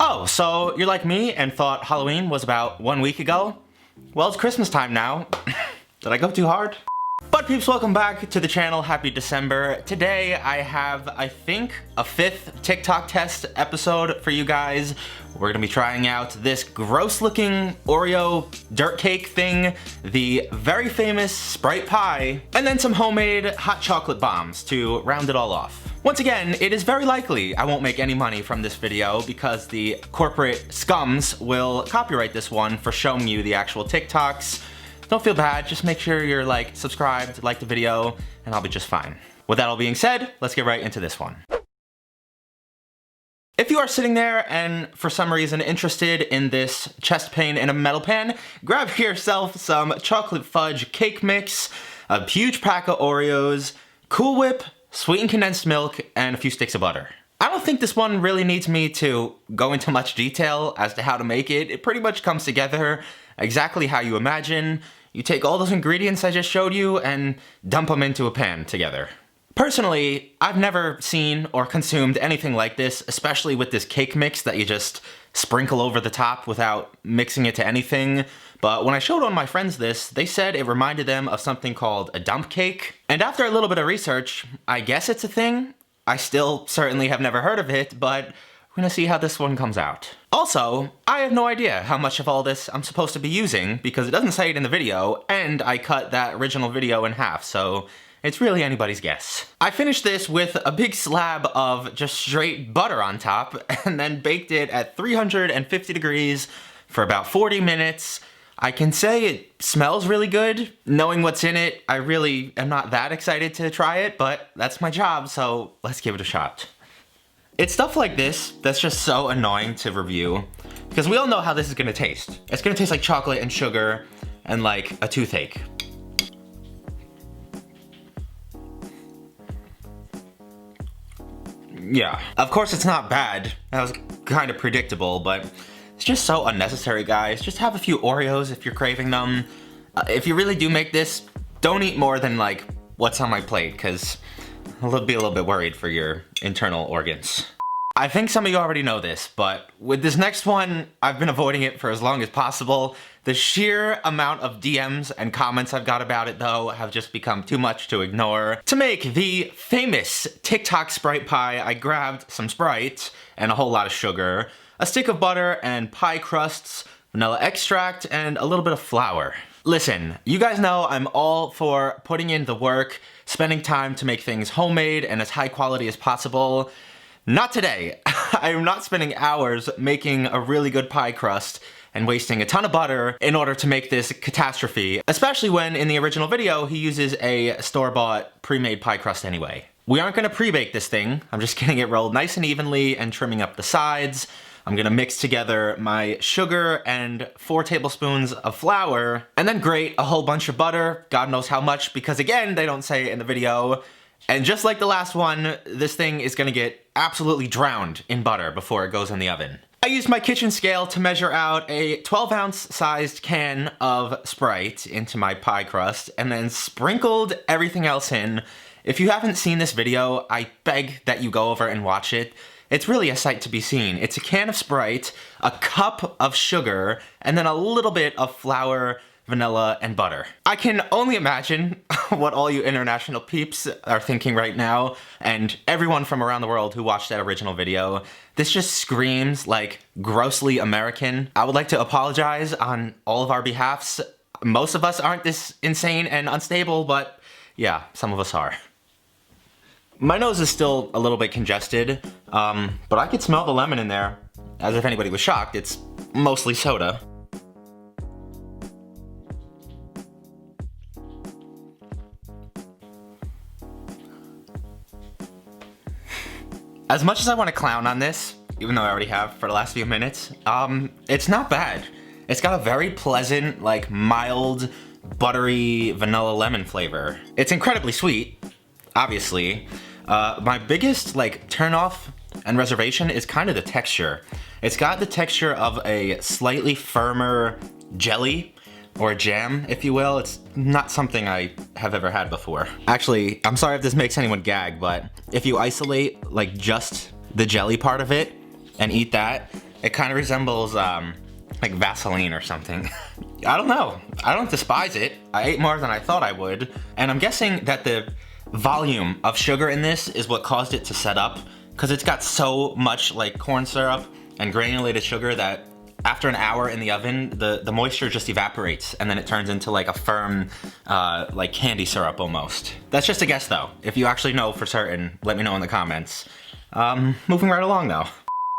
Oh, so you're like me and thought Halloween was about 1 week ago? Well, it's Christmas time now. Did I go too hard? But peeps, welcome back to the channel. Happy December. Today I have, I think, a 5th TikTok test episode for you guys. We're gonna be trying out this gross looking Oreo dirt cake thing, the very famous Sprite pie, and then some homemade hot chocolate bombs to round it all off. Once again, it is very likely I won't make any money from this video because the corporate scums will copyright this one for showing you the actual TikToks. Don't feel bad, just make sure you're subscribed, like the video, and I'll be just fine. With that all being said, let's get right into this one. If you are sitting there and for some reason interested in this chest pain in a metal pan, grab yourself some chocolate fudge cake mix, a huge pack of Oreos, Cool Whip, sweetened condensed milk, and a few sticks of butter. I don't think this one really needs me to go into much detail as to how to make it. It pretty much comes together exactly how you imagine. You take all those ingredients I just showed you and dump them into a pan together. Personally, I've never seen or consumed anything like this, especially with this cake mix that you just sprinkle over the top without mixing it to anything. But when I showed one of my friends this, they said it reminded them of something called a dump cake. And after a little bit of research, I guess it's a thing. I still certainly have never heard of it, but we're gonna see how this one comes out. Also, I have no idea how much of all this I'm supposed to be using because it doesn't say it in the video, and I cut that original video in half, so it's really anybody's guess. I finished this with a big slab of just straight butter on top, and then baked it at 350 degrees for about 40 minutes. I can say it smells really good. Knowing what's in it, I really am not that excited to try it, but that's my job, so let's give it a shot. It's stuff like this that's just so annoying to review, because we all know how this is gonna taste. It's gonna taste like chocolate and sugar and like a toothache. Yeah, of course it's not bad. That was kind of predictable, but it's just so unnecessary, guys. Just have a few Oreos if you're craving them. If you really do make this, don't eat more than what's on my plate, because I'll be a little bit worried for your internal organs. I think some of you already know this, but with this next one, I've been avoiding it for as long as possible. The sheer amount of DMs and comments I've got about it, though, have just become too much to ignore. To make the famous TikTok Sprite pie, I grabbed some Sprite and a whole lot of sugar, a stick of butter and pie crusts, vanilla extract, and a little bit of flour. Listen, you guys know I'm all for putting in the work, spending time to make things homemade and as high quality as possible. Not today. I am not spending hours making a really good pie crust and wasting a ton of butter in order to make this catastrophe, especially when in the original video he uses a store-bought pre-made pie crust anyway. We aren't gonna pre-bake this thing. I'm just getting it rolled nice and evenly and trimming up the sides. I'm gonna mix together my sugar and 4 tablespoons of flour, and then grate a whole bunch of butter, God knows how much, because again, they don't say it in the video. And just like the last one, this thing is gonna get absolutely drowned in butter before it goes in the oven. I used my kitchen scale to measure out a 12-ounce sized can of Sprite into my pie crust, and then sprinkled everything else in. If you haven't seen this video, I beg that you go over and watch it. It's really a sight to be seen. It's a can of Sprite, a cup of sugar, and then a little bit of flour, vanilla, and butter. I can only imagine what all you international peeps are thinking right now, and everyone from around the world who watched that original video. This just screams grossly American. I would like to apologize on all of our behalfs. Most of us aren't this insane and unstable, but yeah, some of us are. My nose is still a little bit congested, but I could smell the lemon in there. As if anybody was shocked, it's mostly soda. As much as I want to clown on this, even though I already have for the last few minutes, it's not bad. It's got a very pleasant, mild, buttery vanilla lemon flavor. It's incredibly sweet, obviously. My biggest turn-off and reservation is kind of the texture. It's got the texture of a slightly firmer jelly, or a jam, if you will. It's not something I have ever had before. Actually, I'm sorry if this makes anyone gag, but if you isolate just the jelly part of it and eat that, It kind of resembles like Vaseline or something. I don't know. I don't despise it. I ate more than I thought I would. And I'm guessing that the volume of sugar in this is what caused it to set up, because it's got so much like corn syrup and granulated sugar that after an hour in the oven, the moisture just evaporates and then it turns into like a firm, like candy syrup almost. That's just a guess though. If you actually know for certain, let me know in the comments. Moving right along though.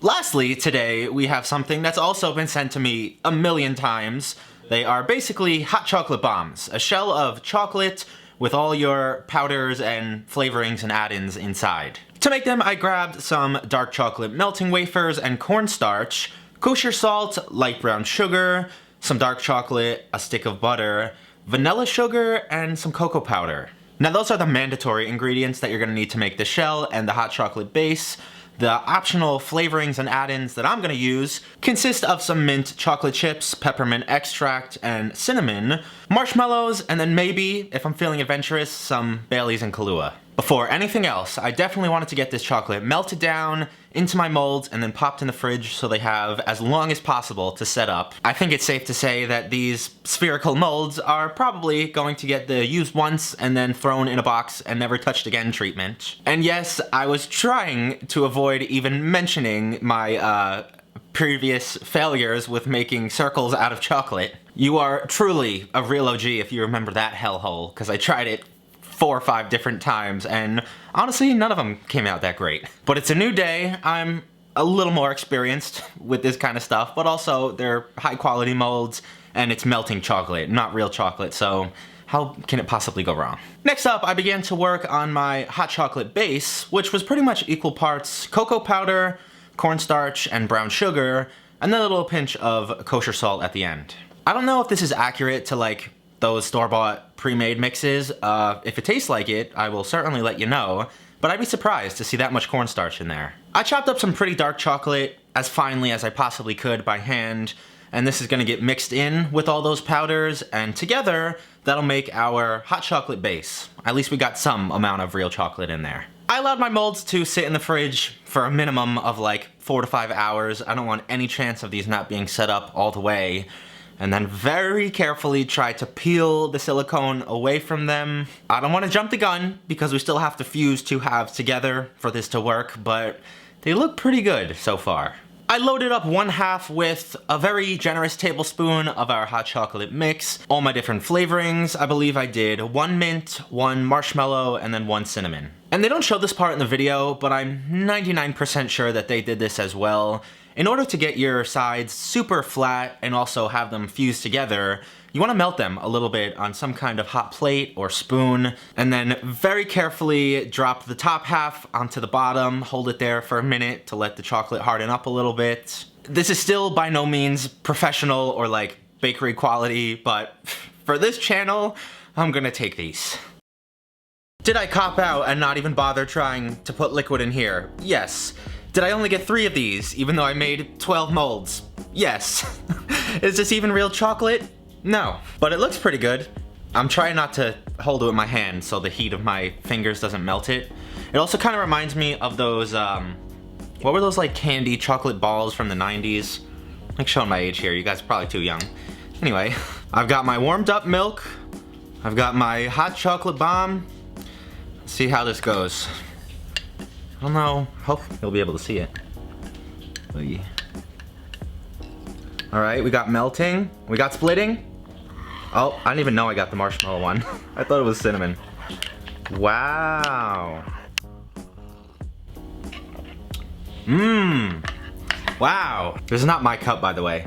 Lastly, today we have something that's also been sent to me a million times. They are basically hot chocolate bombs, a shell of chocolate with all your powders and flavorings and add-ins inside. To make them, I grabbed some dark chocolate melting wafers and cornstarch, kosher salt, light brown sugar, some dark chocolate, a stick of butter, vanilla sugar, and some cocoa powder. Now those are the mandatory ingredients that you're gonna need to make the shell and the hot chocolate base. The optional flavorings and add-ins that I'm gonna use consist of some mint chocolate chips, peppermint extract, and cinnamon, marshmallows, and then maybe, if I'm feeling adventurous, some Baileys and Kahlua. Before anything else, I definitely wanted to get this chocolate melted down into my molds and then popped in the fridge so they have as long as possible to set up. I think it's safe to say that these spherical molds are probably going to get the used once and then thrown in a box and never touched again treatment. And yes, I was trying to avoid even mentioning my previous failures with making circles out of chocolate. You are truly a real OG if you remember that hellhole, because I tried it 4 or 5 different times, and honestly, none of them came out that great. But it's a new day. I'm a little more experienced with this kind of stuff, but also they're high quality molds, and it's melting chocolate, not real chocolate, so how can it possibly go wrong? Next up, I began to work on my hot chocolate base, which was pretty much equal parts cocoa powder, cornstarch, and brown sugar, and then a little pinch of kosher salt at the end. I don't know if this is accurate to like those store-bought pre-made mixes. If it tastes like it, I will certainly let you know, but I'd be surprised to see that much cornstarch in there. I chopped up some pretty dark chocolate as finely as I possibly could by hand, and this is gonna get mixed in with all those powders, and together, that'll make our hot chocolate base. At least we got some amount of real chocolate in there. I allowed my molds to sit in the fridge for a minimum of like 4 to 5 hours. I don't want any chance of these not being set up all the way. And then very carefully try to peel the silicone away from them. I don't want to jump the gun because we still have to fuse 2 halves together for this to work, but they look pretty good so far. I loaded up 1 half with a very generous tablespoon of our hot chocolate mix, all my different flavorings. I believe I did 1 mint, 1 marshmallow, and then 1 cinnamon. And they don't show this part in the video, but I'm 99% sure that they did this as well. In order to get your sides super flat and also have them fuse together, you want to melt them a little bit on some kind of hot plate or spoon, and then very carefully drop the top half onto the bottom, hold it there for a minute to let the chocolate harden up a little bit. This is still by no means professional or like bakery quality, but for this channel, I'm gonna take these. Did I cop out and not even bother trying to put liquid in here? Yes. Did I only get 3 of these, even though I made 12 molds? Yes. Is this even real chocolate? No. But it looks pretty good. I'm trying not to hold it with my hand so the heat of my fingers doesn't melt it. It also kind of reminds me of those, what were those like candy chocolate balls from the 90s? I'm showing my age here, you guys are probably too young. Anyway, I've got my warmed up milk. I've got my hot chocolate bomb. Let's see how this goes. I don't know, hope you'll be able to see it. Alright, we got melting, we got splitting. Oh, I didn't even know I got the marshmallow one. I thought it was cinnamon. Wow. Mmm. Wow. This is not my cup, by the way.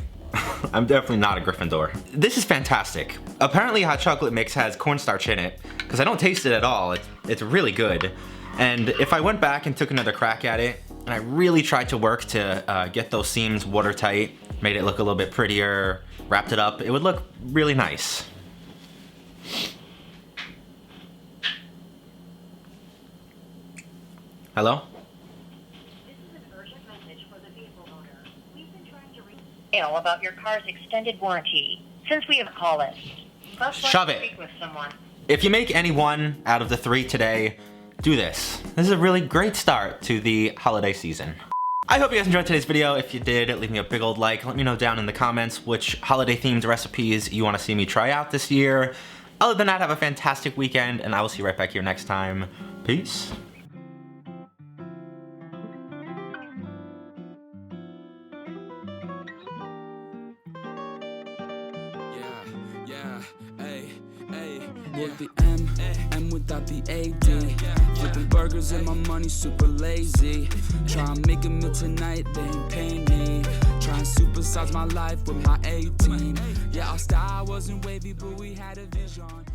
I'm definitely not a Gryffindor. This is fantastic. Apparently hot chocolate mix has cornstarch in it, because I don't taste it at all. It's really good. And if I went back and took another crack at it, and I really tried to work to get those seams watertight, made it look a little bit prettier, wrapped it up, it would look really nice. Hello? This is an urgent message for the vehicle owner. We've been trying to reach about your car's extended warranty since we have call it. Shove it. Speak with someone. If you make any one out of the 3 today, do this. This is a really great start to the holiday season. I hope you guys enjoyed today's video. If you did, leave me a big old like. Let me know down in the comments which holiday-themed recipes you want to see me try out this year. Other than that, have a fantastic weekend, and I will see you right back here next time. Peace. With the M without the AD. Flipping burgers and my money super lazy. Try and make a meal tonight, they ain't paying me. Try and supersize my life with my 18. Yeah, our style wasn't wavy, but we had a vision.